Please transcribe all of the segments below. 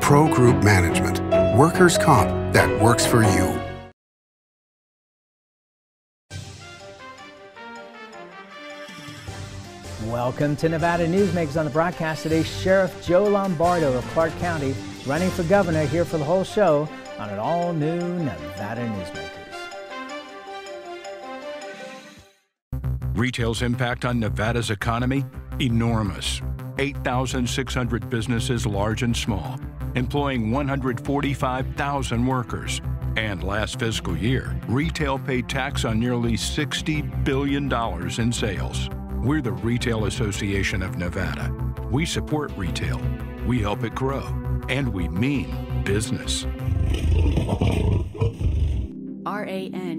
Pro Group Management, workers' comp that works for you. Welcome to Nevada Newsmakers. On the broadcast today, Sheriff Joe Lombardo of Clark County running for governor, here for the whole show on an all-new Nevada Newsmakers. Retail's impact on Nevada's economy? Enormous. 8,600 businesses, large and small, employing 145,000 workers. And last fiscal year, retail paid tax on nearly $60 billion in sales. We're the Retail Association of Nevada. We support retail, we help it grow, and we mean business. RANNV.org.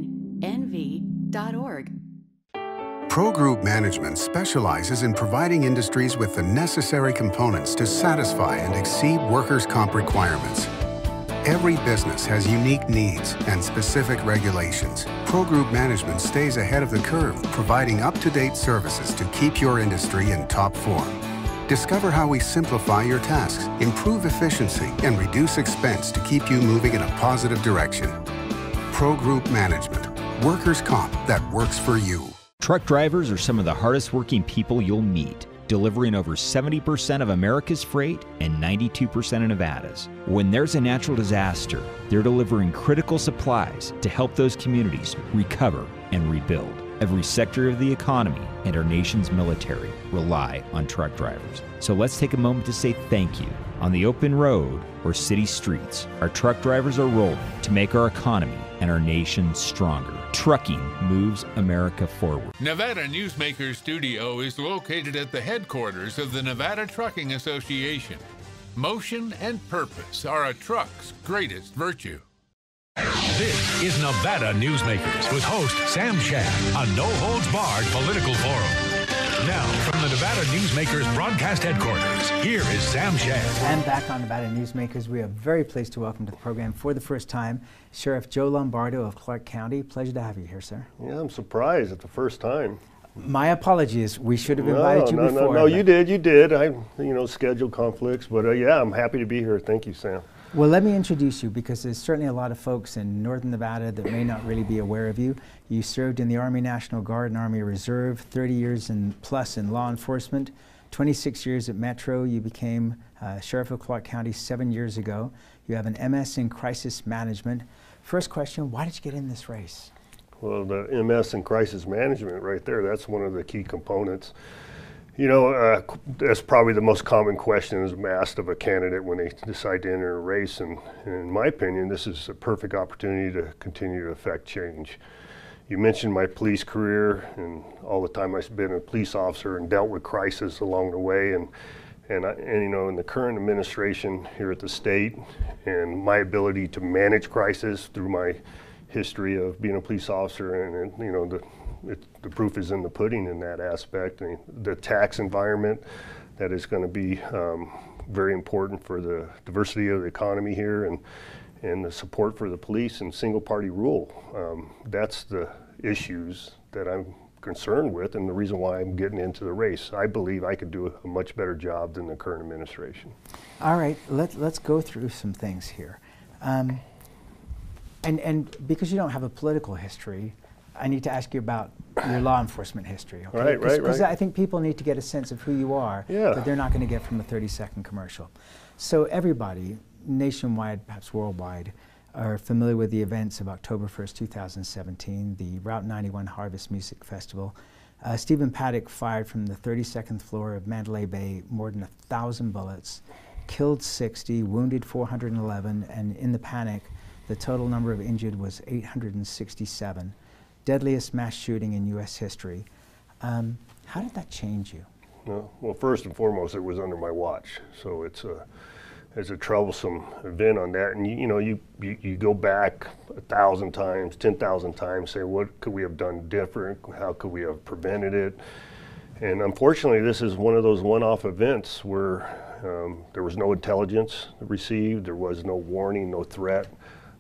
Pro Group Management specializes in providing industries with the necessary components to satisfy and exceed workers' comp requirements. Every business has unique needs and specific regulations. Pro Group Management stays ahead of the curve, providing up-to-date services to keep your industry in top form. Discover how we simplify your tasks, improve efficiency, and reduce expense to keep you moving in a positive direction. Pro Group Management, workers' comp that works for you. Truck drivers are some of the hardest working people you'll meet, delivering over 70% of America's freight and 92% of Nevada's. When there's a natural disaster, they're delivering critical supplies to help those communities recover and rebuild. Every sector of the economy and our nation's military rely on truck drivers. So let's take a moment to say thank you. On the open road or city streets, our truck drivers are rolling to make our economy and our nation stronger. Trucking moves America forward. Nevada Newsmakers Studio is located at the headquarters of the Nevada Trucking Association. Motion and purpose are a truck's greatest virtue. This is Nevada Newsmakers with host Sam Shad, a no-holds-barred political forum. Now, from the Nevada Newsmakers broadcast headquarters, here is Sam Shad. And back on Nevada Newsmakers, we are very pleased to welcome to the program for the first time Sheriff Joe Lombardo of Clark County. Pleasure to have you here, sir. Yeah, I'm surprised at the first time. My apologies. We should have invited you before. No, you did. I, schedule conflicts, but yeah, I'm happy to be here. Thank you, Sam. Well, let me introduce you, because there's certainly a lot of folks in northern Nevada that may not really be aware of you. You served in the Army National Guard and Army Reserve, 30 years plus in law enforcement, 26 years at Metro. You became Sheriff of Clark County 7 years ago. You have an MS in Crisis Management. First question, why did you get in this race? Well, the MS in Crisis Management right there, that's one of the key components. That's probably the most common question is asked of a candidate when they decide to enter a race, and in my opinion, this is a perfect opportunity to continue to affect change. You mentioned my police career and all the time I've been a police officer and dealt with crisis along the way, and in the current administration here at the state, and my ability to manage crisis through my history of being a police officer, and the proof is in the pudding in that aspect. And the tax environment that is going to be very important for the diversity of the economy here, and the support for the police and single party rule. That's the issues that I'm concerned with, and the reason why I'm getting into the race. I believe I could do a much better job than the current administration. All right, let's go through some things here. And because you don't have a political history, I need to ask you about your law enforcement history. Okay? Right. Because I think people need to get a sense of who you are that they're not going to get from a 30-second commercial. So everybody, nationwide, perhaps worldwide, are familiar with the events of October 1st, 2017, the Route 91 Harvest Music Festival. Stephen Paddock fired from the 32nd floor of Mandalay Bay more than 1,000 bullets, killed 60, wounded 411, and in the panic, the total number of injured was 867. Deadliest mass shooting in U.S. history. How did that change you? Well, first and foremost, it was under my watch, so it's a troublesome event on that. And you go back 1,000 times, 10,000 times, say what could we have done different? How could we have prevented it? And unfortunately, this is one of those one-off events where there was no intelligence received, there was no warning, no threat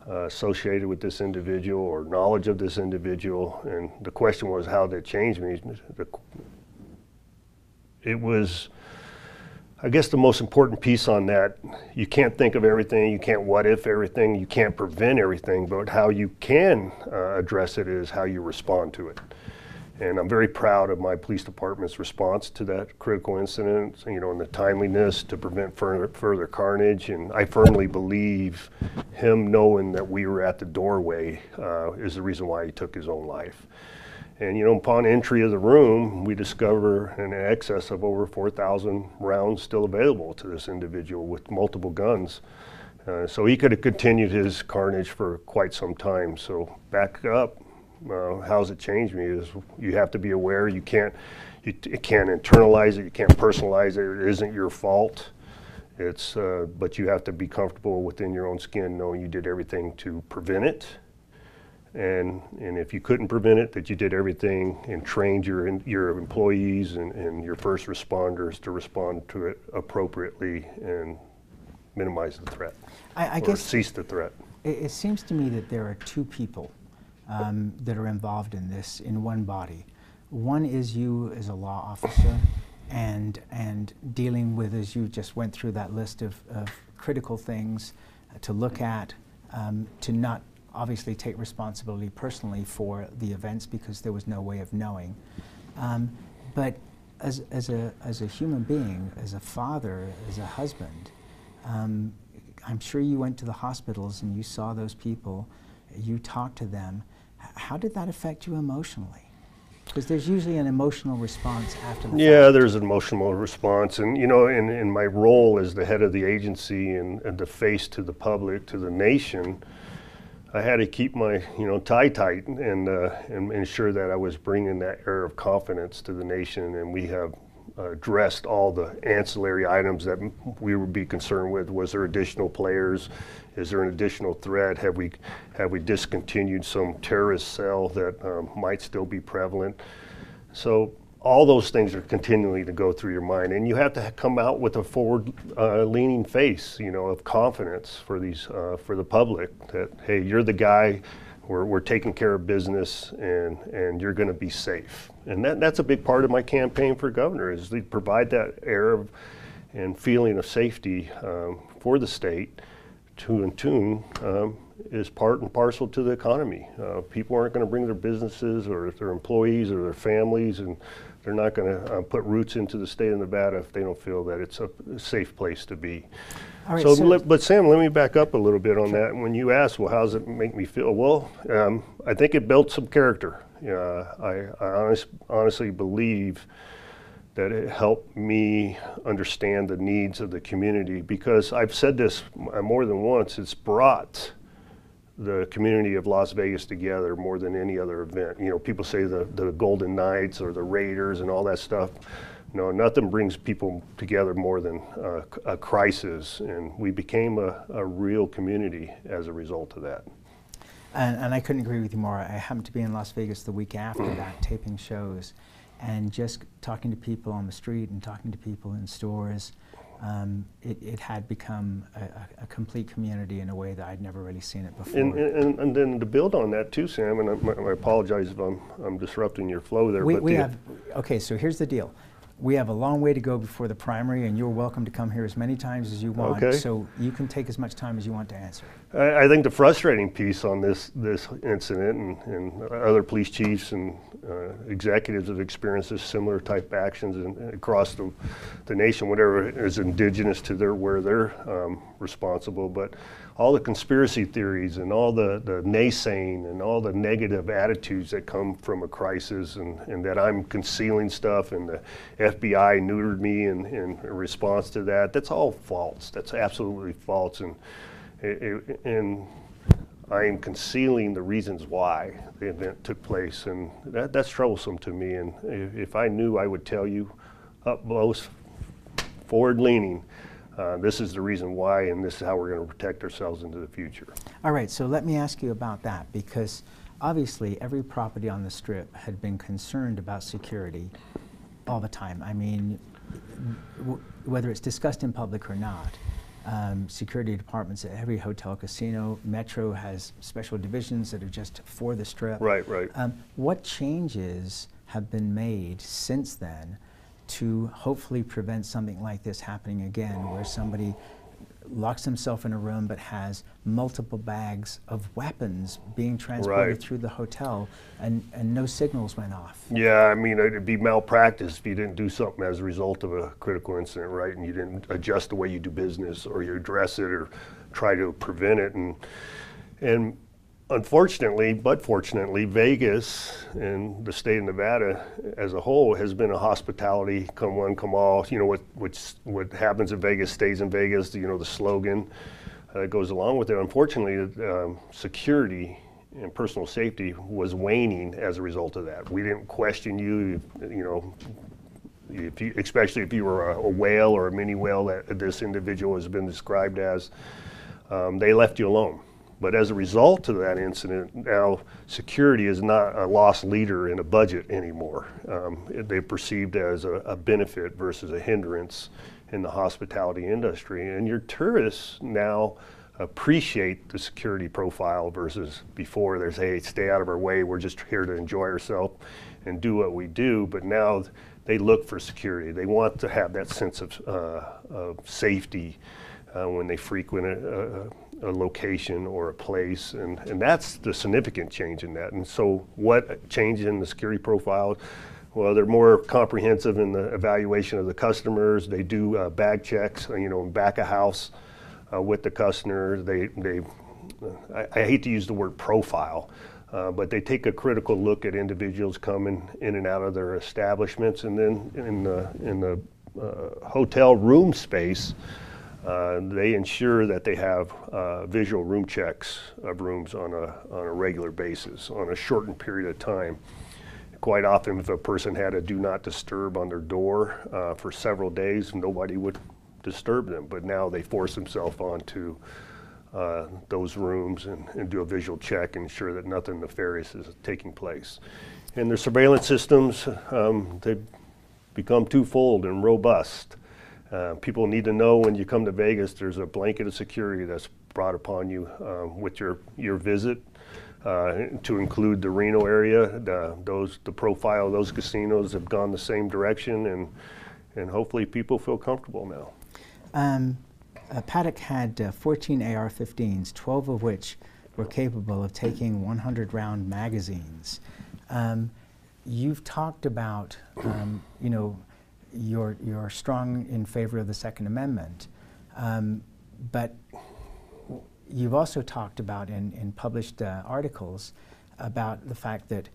associated with this individual or knowledge of this individual. And the question was, how did it change me? I guess the most important piece on that, you can't think of everything, you can't what if everything, you can't prevent everything, but how you can address it is how you respond to it. And I'm very proud of my police department's response to that critical incident, you know, and the timeliness to prevent further carnage. And I firmly believe him knowing that we were at the doorway is the reason why he took his own life. And, you know, upon entry of the room, we discover an excess of over 4,000 rounds still available to this individual with multiple guns. So he could have continued his carnage for quite some time. So back up. How's it changed me is you have to be aware. You can't internalize it. You can't personalize it. It isn't your fault. It's but you have to be comfortable within your own skin, knowing you did everything to prevent it. And if you couldn't prevent it, that you did everything and trained your employees and your first responders to respond to it appropriately and minimize the threat. I guess cease the threat. It seems to me that there are two people that are involved in this in one body. One is you as a law officer and dealing with, as you just went through that list of critical things to look at, to not obviously take responsibility personally for the events because there was no way of knowing. But as a human being, as a father, as a husband, I'm sure you went to the hospitals and you saw those people, you talked to them. How did that affect you emotionally? Because there's usually an emotional response after the fact. There's an emotional response. And, you know, in my role as the head of the agency and the face to the public, to the nation, I had to keep my, you know, tie tight and ensure that I was bringing that air of confidence to the nation. And we have addressed all the ancillary items that we would be concerned with. Was there additional players? Is there an additional threat? Have we discontinued some terrorist cell that might still be prevalent? So all those things are continually to go through your mind, and you have to come out with a forward-leaning face, you know, of confidence for these for the public that, hey, you're the guy. We're taking care of business, and you're going to be safe. And that's a big part of my campaign for governor, is to provide that air of and feeling of safety for the state. Tune is part and parcel to the economy. People aren't going to bring their businesses or their employees or their families, and they're not going to put roots into the state of Nevada if they don't feel that it's a safe place to be. All right, but Sam, let me back up a little bit on that. When you asked, well, how does it make me feel? Well, I think it built some character. I honestly believe that it helped me understand the needs of the community, because I've said this more than once, it's brought the community of Las Vegas together more than any other event. You know, people say the Golden Knights or the Raiders and all that stuff. No, nothing brings people together more than a crisis, and we became a real community as a result of that. And I couldn't agree with you more. I happened to be in Las Vegas the week after that, taping shows, and just talking to people on the street and talking to people in stores. It had become a complete community in a way that I'd never really seen it before. And then to build on that too, Sam, and I apologize if I'm disrupting your flow there. Okay, so here's the deal. We have a long way to go before the primary, and you're welcome to come here as many times as you want. Okay. So you can take as much time as you want to answer. I think the frustrating piece on this incident, and other police chiefs and executives have experienced this similar type actions across the nation, whatever is indigenous to where they're responsible, but all the conspiracy theories and all the naysaying and all the negative attitudes that come from a crisis, and that I'm concealing stuff and the FBI neutered me in response to that, that's all false. That's absolutely false. And I am concealing the reasons why the event took place, and that's troublesome to me. And if I knew, I would tell you up close, forward-leaning, this is the reason why, and this is how we're going to protect ourselves into the future. All right, so let me ask you about that, because obviously every property on the Strip had been concerned about security all the time. I mean, whether it's discussed in public or not, security departments at every hotel, casino, Metro has special divisions that are just for the Strip. Right. What changes have been made since then to hopefully prevent something like this happening again, where somebody locks himself in a room but has multiple bags of weapons being transported through the hotel, and no signals went off. Yeah, I mean, it'd be malpractice if you didn't do something as a result of a critical incident, right? And you didn't adjust the way you do business, or you address it, or try to prevent it. And unfortunately, but fortunately, Vegas and the state of Nevada as a whole has been a hospitality, come one, come all. You know, what happens in Vegas stays in Vegas, you know, the slogan that goes along with it. Unfortunately, security and personal safety was waning as a result of that. We didn't question you, you know, especially if you were a whale or a mini whale that this individual has been described as, they left you alone. But as a result of that incident, now security is not a loss leader in a budget anymore. They're perceived as a benefit versus a hindrance in the hospitality industry. And your tourists now appreciate the security profile versus before. There's, hey, stay out of our way, we're just here to enjoy ourselves and do what we do. But now they look for security. They want to have that sense of safety when they frequent a location or a place, and that's the significant change in that. And so what changed in the security profile? Well, they're more comprehensive in the evaluation of the customers. They do bag checks, you know, back of house with the customer. I hate to use the word profile, but they take a critical look at individuals coming in and out of their establishments. And then in the hotel room space, they ensure that they have visual room checks of rooms on a regular basis, on a shortened period of time. Quite often, if a person had a do not disturb on their door for several days, nobody would disturb them. But now they force themselves onto those rooms and do a visual check and ensure that nothing nefarious is taking place. And their surveillance systems, they've become twofold and robust. People need to know when you come to Vegas, there's a blanket of security that's brought upon you with your visit, to include the Reno area. The profile of those casinos have gone the same direction, and hopefully people feel comfortable now. Paddock had 14 AR-15s, 12 of which were capable of taking 100-round magazines. You've talked about, you know, you're strong in favor of the Second Amendment, but you've also talked about in published articles about the fact that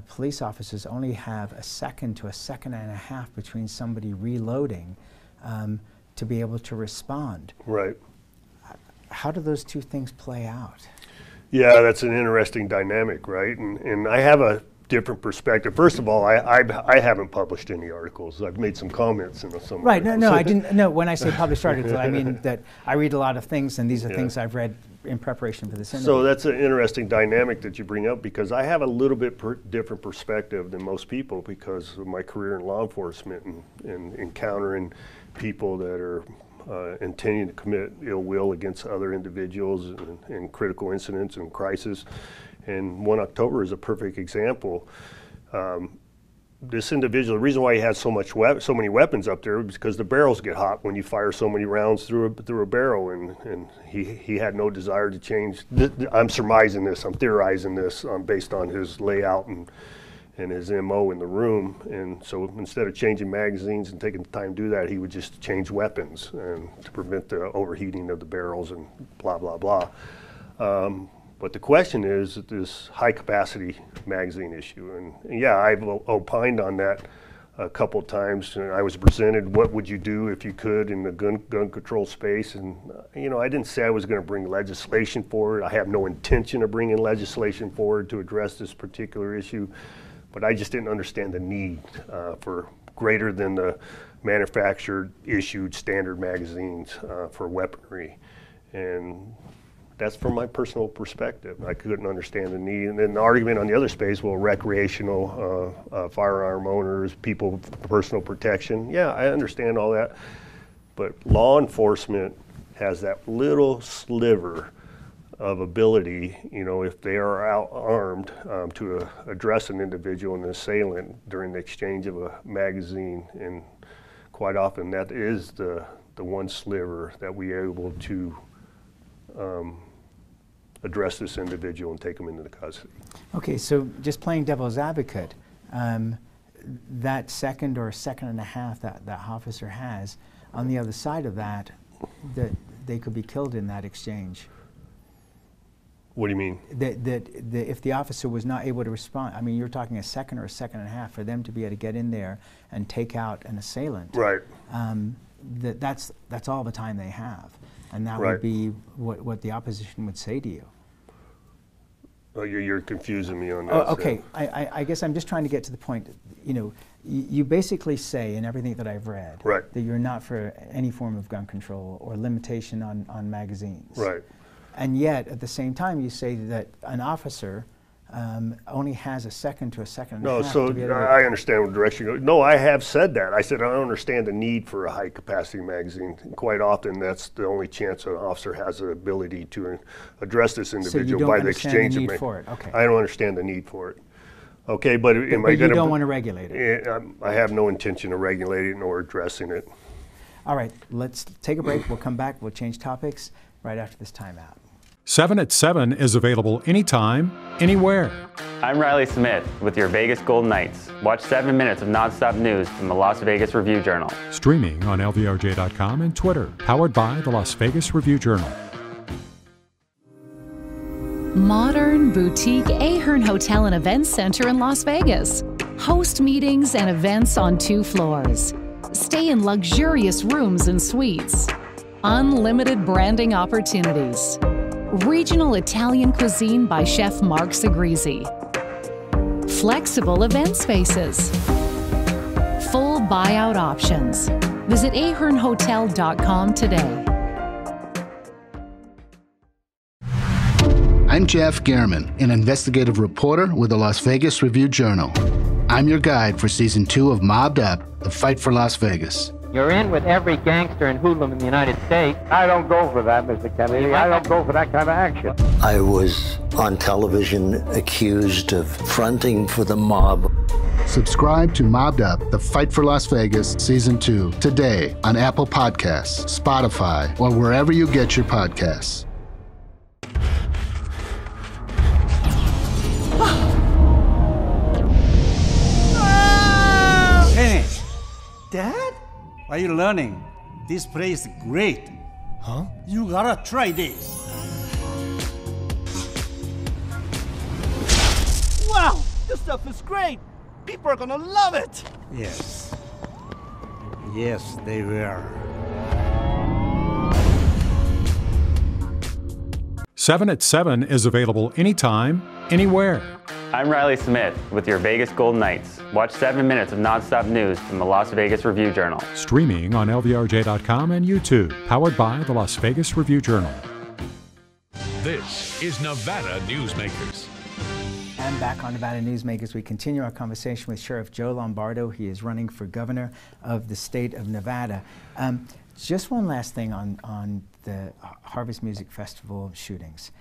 police officers only have a second to a second and a half between somebody reloading to be able to respond. Right. How do those two things play out? Yeah, that's an interesting dynamic, right? And I have a different perspective. First of all, I haven't published any articles. I've made some comments in some Right, articles. no, I didn't. No, when I say published articles, I mean that I read a lot of things, and these are things I've read in preparation for this interview. So that's an interesting dynamic that you bring up, because I have a little bit different perspective than most people because of my career in law enforcement and encountering people that are intending to commit ill will against other individuals in critical incidents and crisis. And 1 October is a perfect example. This individual, the reason why he had so many weapons up there is because the barrels get hot when you fire so many rounds through a barrel, and he had no desire to change. I'm surmising this, I'm theorizing this based on his layout and his MO in the room. And so instead of changing magazines and taking the time to do that, he would just change weapons and to prevent the overheating of the barrels and blah, blah, blah. But the question is this high-capacity magazine issue. And yeah, I've opined on that a couple of times. And I was presented, what would you do if you could in the gun control space? And you know, I didn't say I was going to bring legislation forward. I have no intention of bringing legislation forward to address this particular issue. But I just didn't understand the need for greater than the manufactured, issued standard magazines for weaponry. And that's from my personal perspective. I couldn't understand the need. And then the argument on the other space, well, recreational firearm owners, people for personal protection. Yeah, I understand all that. But law enforcement has that little sliver of ability, you know, if they are out armed to address an individual, an assailant, during the exchange of a magazine. And quite often that is the one sliver that we are able to address this individual and take them into the custody. Okay, so just playing devil's advocate, that second or second and a half that officer has, on the other side of that, they could be killed in that exchange. What do you mean? That if the officer was not able to respond, I mean, you're talking a second or a second and a half for them to be able to get in there and take out an assailant. Right. That's all the time they have, and that right. would be what the opposition would say to you. Oh, you're confusing me on that. Oh, okay, I guess I'm just trying to get to the point. You know, you basically say in everything that I've read right. that you're not for any form of gun control or limitation on magazines. Right. And yet, at the same time, you say that an officer only has a second to a second and a half. No, so I understand what direction you go. No, I have said that. I said I don't understand the need for a high-capacity magazine. Quite often, that's the only chance an officer has the ability to address this individual by the exchange of. For it. Okay. I don't understand the need for it. Okay, but am I going to? You don't want to regulate it. I have no intention of regulating it or addressing it. All right, let's take a break. We'll come back. We'll change topics right after this timeout. 7 at 7 is available anytime, anywhere. I'm Riley Smith with your Vegas Golden Knights. Watch 7 minutes of nonstop news from the Las Vegas Review-Journal. Streaming on LVRJ.com and Twitter. Powered by the Las Vegas Review-Journal. Modern boutique Ahern Hotel and Events Center in Las Vegas. Host meetings and events on 2 floors. Stay in luxurious rooms and suites. Unlimited branding opportunities. Regional Italian cuisine by Chef Mark Segrisi. Flexible event spaces. Full buyout options. Visit ahernhotel.com today. I'm Jeff Gehrman, an investigative reporter with the Las Vegas Review-Journal. I'm your guide for Season 2 of Mobbed Up, The Fight for Las Vegas. You're in with every gangster and hoodlum in the United States. I don't go for that, Mr. Kennedy. I don't go for that kind of action. I was on television accused of fronting for the mob. Subscribe to Mobbed Up, The Fight for Las Vegas, Season 2, today on Apple Podcasts, Spotify, or wherever you get your podcasts. Hey, Dad? Are you learning? This place is great. Huh? You gotta try this. Wow, this stuff is great. People are gonna love it. Yes. Yes, they will. 7 at 7 is available anytime, anywhere. I'm Riley Smith with your Vegas Golden Knights. Watch 7 minutes of nonstop news from the Las Vegas Review-Journal. Streaming on LVRJ.com and YouTube. Powered by the Las Vegas Review-Journal. This is Nevada Newsmakers. And back on Nevada Newsmakers, we continue our conversation with Sheriff Joe Lombardo. He is running for governor of the state of Nevada. Just one last thing on the Harvest Music Festival shootings.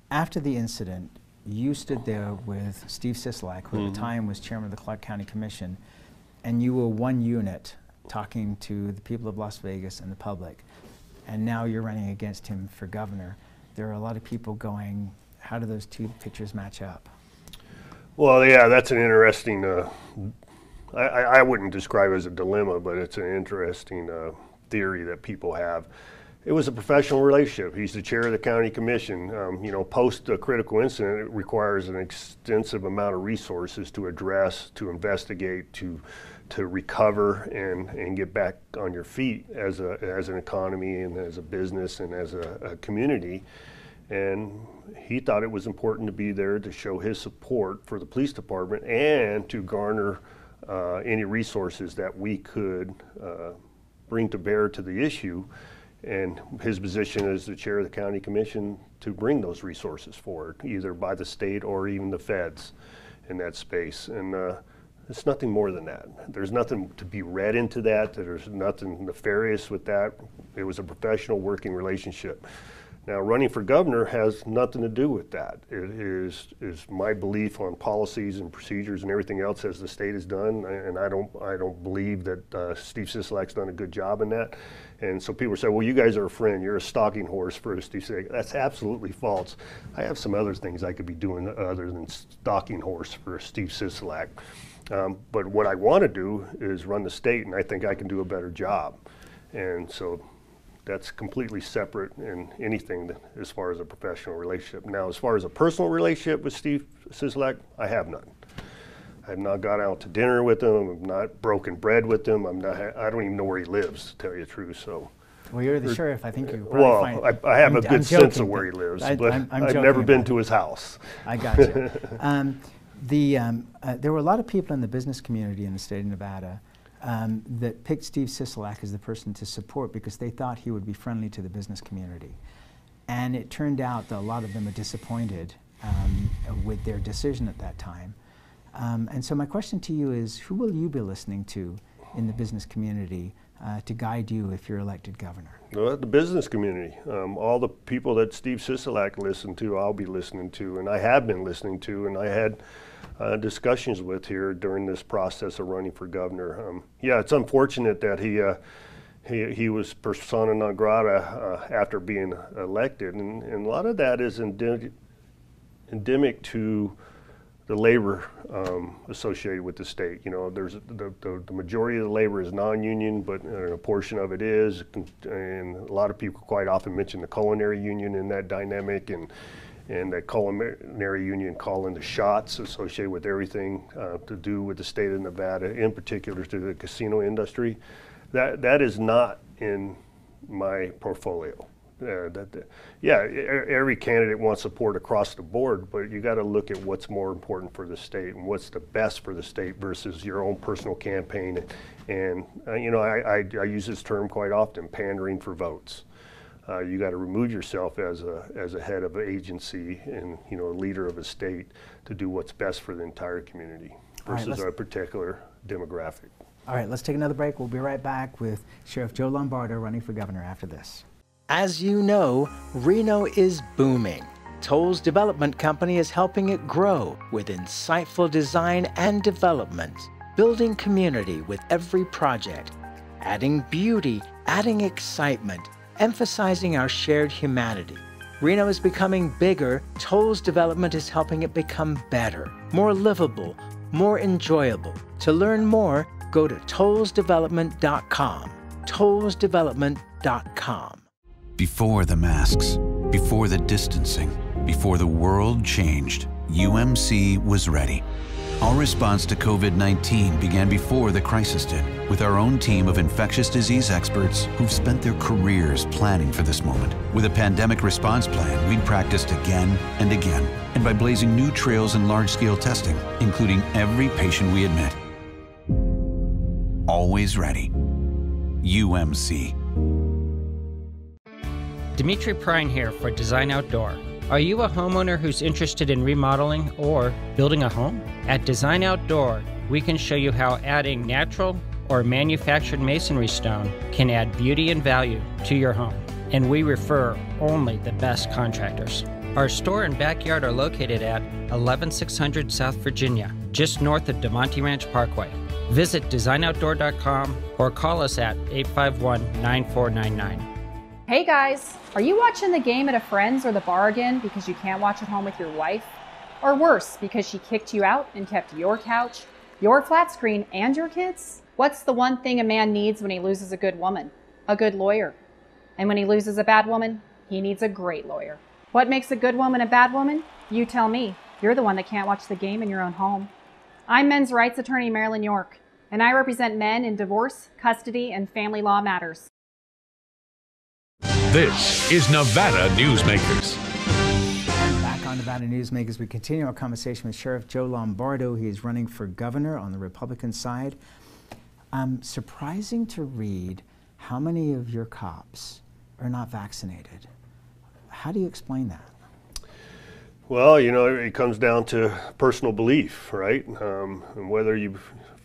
After the incident, you stood there with Steve Sisolak, who at the time was chairman of the Clark County Commission, and you were one unit talking to the people of Las Vegas and the public. And now you're running against him for governor. There are a lot of people going, how do those two pictures match up? Well, yeah, that's an interesting, I wouldn't describe it as a dilemma, but it's an interesting theory that people have. It was a professional relationship. He's the chair of the county commission. You know, post a critical incident, it requires an extensive amount of resources to address, to investigate, to recover and get back on your feet as an economy and as a business and as a community. And he thought it was important to be there to show his support for the police department and to garner any resources that we could bring to bear to the issue. And his position as the chair of the county commission to bring those resources forward, either by the state or even the feds in that space. And it's nothing more than that. There's nothing to be read into that. There's nothing nefarious with that. It was a professional working relationship. Now, running for governor has nothing to do with that. It is my belief on policies and procedures and everything else as the state has done, and I don't believe that Steve Sisolak's done a good job in that. And so people say, well, you guys are a friend, you're a stalking horse for Steve Sisolak. That's absolutely false. I have some other things I could be doing other than stalking horse for Steve Sisolak. But what I want to do is run the state, and I think I can do a better job. And so that's completely separate in anything as far as a professional relationship. Now, as far as a personal relationship with Steve Sisolak, I have none. I have not gone out to dinner with him. I've not broken bread with him. I don't even know where he lives, to tell you the truth. So, well, you're the sheriff. I think you. Well, I have a good sense of where he lives, but I've never been to his house. I got you. There were a lot of people in the business community in the state of Nevada that picked Steve Sisolak as the person to support because they thought he would be friendly to the business community. And it turned out that a lot of them are disappointed with their decision at that time. And so my question to you is, who will you be listening to in the business community to guide you if you're elected governor? Well, the business community. All the people that Steve Sisolak listened to, I'll be listening to, and I have been listening to, and I had discussions with here during this process of running for governor. Yeah, it's unfortunate that he was persona non grata after being elected, and a lot of that is endemic to the labor associated with the state. You know, there's the majority of the labor is non-union, but a portion of it is, and a lot of people quite often mention the culinary union in that dynamic, and that culinary union calling the shots associated with everything to do with the state of Nevada, in particular to the casino industry. That is not in my portfolio. Every candidate wants support across the board, but you got to look at what's more important for the state and what's the best for the state versus your own personal campaign. And you know, I use this term quite often: pandering for votes. You got to remove yourself as a head of an agency and, you know, a leader of a state to do what's best for the entire community versus a particular demographic. All right, let's take another break. We'll be right back with Sheriff Joe Lombardo running for governor after this. As you know, Reno is booming. Toll's development company is helping it grow with insightful design and development, building community with every project, adding beauty, adding excitement, emphasizing our shared humanity. Reno is becoming bigger. Toll's development is helping it become better, more livable, more enjoyable. To learn more, go to tollsdevelopment.com. tollsdevelopment.com. Before the masks, before the distancing, before the world changed, UMC was ready. Our response to COVID-19 began before the crisis did, with our own team of infectious disease experts who've spent their careers planning for this moment. With a pandemic response plan, we'd practiced again and again, and by blazing new trails in large-scale testing, including every patient we admit. Always ready. UMC. Dimitri Prine here for Design Outdoor. Are you a homeowner who's interested in remodeling or building a home? At Design Outdoor, we can show you how adding natural or manufactured masonry stone can add beauty and value to your home. And we refer only the best contractors. Our store and backyard are located at 11600 South Virginia, just north of DeMonte Ranch Parkway. Visit designoutdoor.com or call us at 851-9499. Hey guys, are you watching the game at a friend's or the bar again because you can't watch at home with your wife? Or worse, because she kicked you out and kept your couch, your flat screen, and your kids? What's the one thing a man needs when he loses a good woman? A good lawyer. And when he loses a bad woman, he needs a great lawyer. What makes a good woman a bad woman? You tell me. You're the one that can't watch the game in your own home. I'm men's rights attorney Marilyn York, and I represent men in divorce, custody, and family law matters. This is Nevada Newsmakers. Back on Nevada Newsmakers, we continue our conversation with Sheriff Joe Lombardo. He is running for governor on the Republican side. Surprising to read how many of your cops are not vaccinated. How do you explain that? Well, you know, it comes down to personal belief, right? And whether you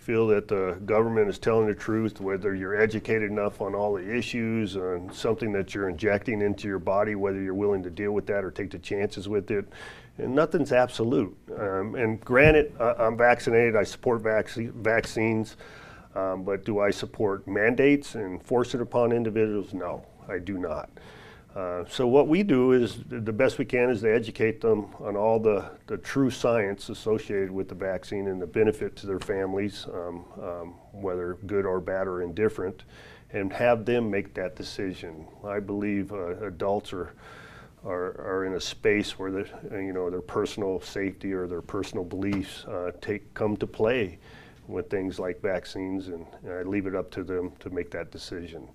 feel that the government is telling the truth, whether you're educated enough on all the issues and something that you're injecting into your body, whether you're willing to deal with that or take the chances with it. And nothing's absolute. And granted, I'm vaccinated, I support vaccines, but do I support mandates and force it upon individuals? No, I do not. So what we do is, the best we can is to educate them on all the true science associated with the vaccine and the benefit to their families, whether good or bad or indifferent, and have them make that decision. I believe adults are in a space where their personal safety or their personal beliefs come to play with things like vaccines, and I leave it up to them to make that decision.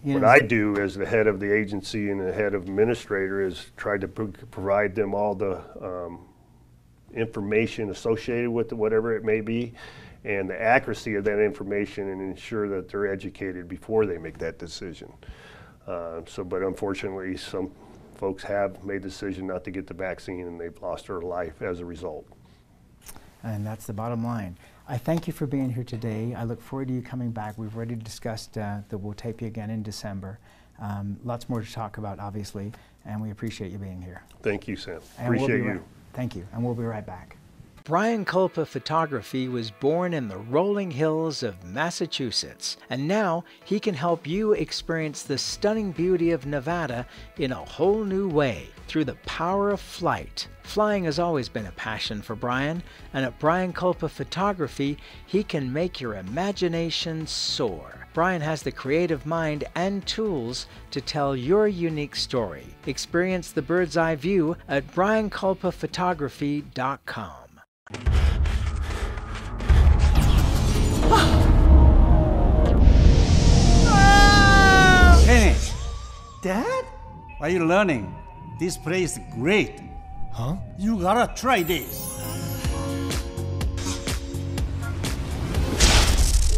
What I do as the head of the agency and the head of administrator is try to provide them all the information associated with it, whatever it may be, and the accuracy of that information, and ensure that they're educated before they make that decision. But unfortunately, some folks have made the decision not to get the vaccine, and they've lost their life as a result. And that's the bottom line. I thank you for being here today. I look forward to you coming back. We've already discussed that we'll tape you again in December. Lots more to talk about, obviously, and we appreciate you being here. Thank you, Sam. And Appreciate you. Thank you, and we'll be right back. Brian Culpa Photography was born in the rolling hills of Massachusetts, and now he can help you experience the stunning beauty of Nevada in a whole new way through the power of flight. Flying has always been a passion for Brian, and at Brian Culpa Photography, he can make your imagination soar. Brian has the creative mind and tools to tell your unique story. Experience the bird's eye view at brianculpaphotography.com. Hey, Dad? Are you learning? This place is great. Huh? You gotta try this.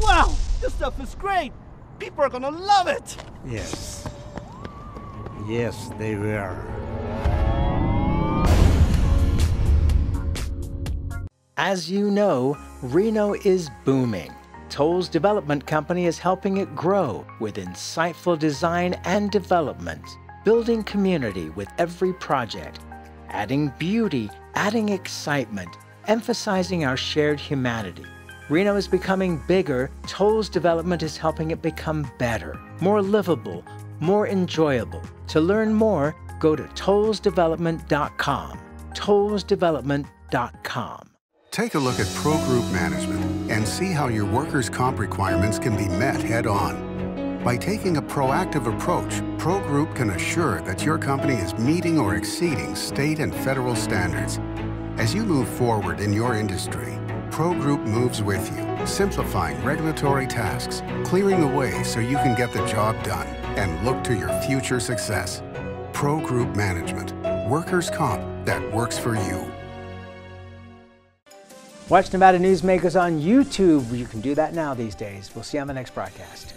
Wow, this stuff is great. People are gonna love it. Yes. Yes, they will. As you know, Reno is booming. Toll's development company is helping it grow with insightful design and development, building community with every project, adding beauty, adding excitement, emphasizing our shared humanity. Reno is becoming bigger. Toll's development is helping it become better, more livable, more enjoyable. To learn more, go to tollsdevelopment.com. tollsdevelopment.com. Take a look at Pro Group Management and see how your workers' comp requirements can be met head-on. By taking a proactive approach, Pro Group can assure that your company is meeting or exceeding state and federal standards. As you move forward in your industry, Pro Group moves with you, simplifying regulatory tasks, clearing the way so you can get the job done and look to your future success. Pro Group Management, workers' comp that works for you. Watch Nevada Newsmakers on YouTube. You can do that now these days. We'll see you on the next broadcast.